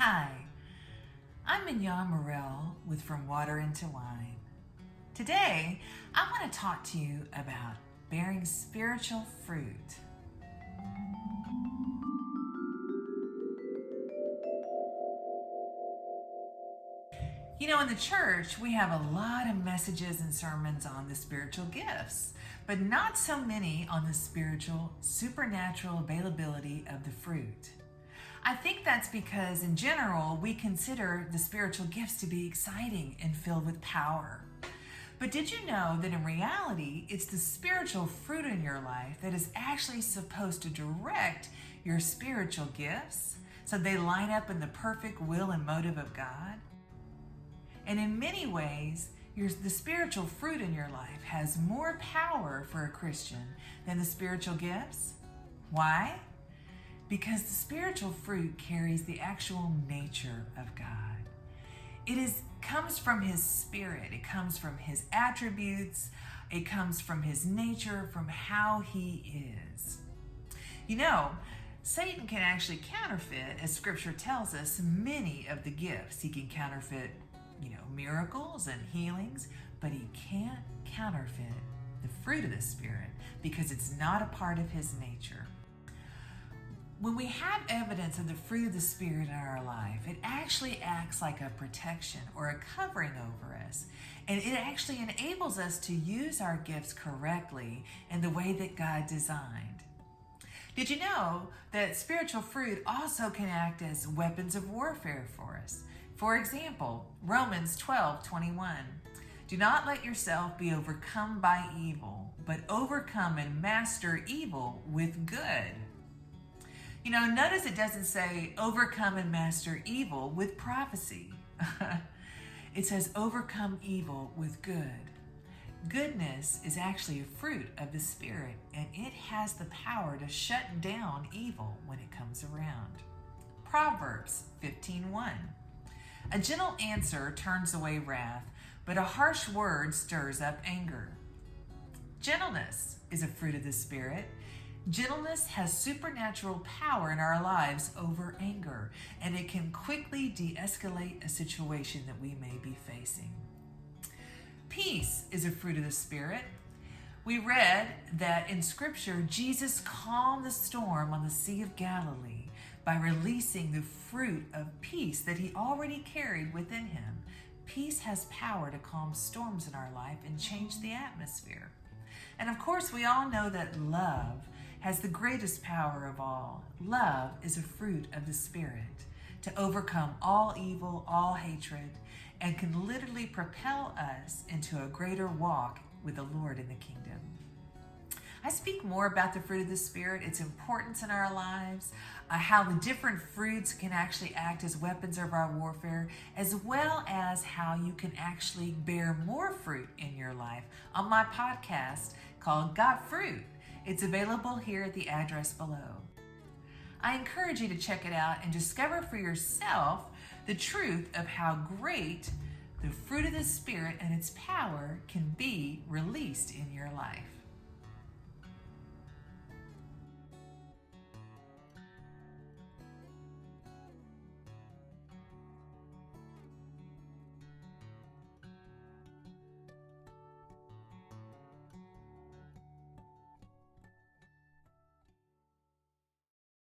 Hi, I'm Mignon Murrell with From Water into Wine. Today, I want to talk to you about bearing spiritual fruit. In the church, we have a lot of messages and sermons on the spiritual gifts, but not so many on the spiritual, supernatural availability of the fruit. I think that's because, in general, we consider the spiritual gifts to be exciting and filled with power. But did you know that in reality, it's the spiritual fruit in your life that is actually supposed to direct your spiritual gifts so they line up in the perfect will and motive of God? And in many ways, the spiritual fruit in your life has more power for a Christian than the spiritual gifts. Why? Because the spiritual fruit carries the actual nature of God. It comes from His Spirit. It comes from His attributes. It comes from His nature, from how He is. Satan can actually counterfeit, as Scripture tells us, many of the gifts. He can counterfeit miracles and healings, but he can't counterfeit the fruit of the Spirit because it's not a part of His nature. When we have evidence of the fruit of the Spirit in our life, it actually acts like a protection or a covering over us, and it actually enables us to use our gifts correctly in the way that God designed. Did you know that spiritual fruit also can act as weapons of warfare for us? For example, Romans 12:21. Do not let yourself be overcome by evil, but overcome and master evil with good. Notice it doesn't say overcome and master evil with prophecy. It says overcome evil with good. Goodness is actually a fruit of the Spirit, and it has the power to shut down evil when it comes around. Proverbs 15:1. A gentle answer turns away wrath, but a harsh word stirs up anger. Gentleness is a fruit of the Spirit. Gentleness has supernatural power in our lives over anger, and it can quickly de-escalate a situation that we may be facing. Peace is a fruit of the Spirit. We read that in Scripture, Jesus calmed the storm on the Sea of Galilee by releasing the fruit of peace that He already carried within Him. Peace has power to calm storms in our life and change the atmosphere. And of course, we all know that love has the greatest power of all. Love is a fruit of the Spirit to overcome all evil, all hatred, and can literally propel us into a greater walk with the Lord in the kingdom. I speak more about the fruit of the Spirit, its importance in our lives, how the different fruits can actually act as weapons of our warfare, as well as how you can actually bear more fruit in your life on my podcast called Got Fruit. It's available here at the address below. I encourage you to check it out and discover for yourself the truth of how great the fruit of the Spirit and its power can be released in your life.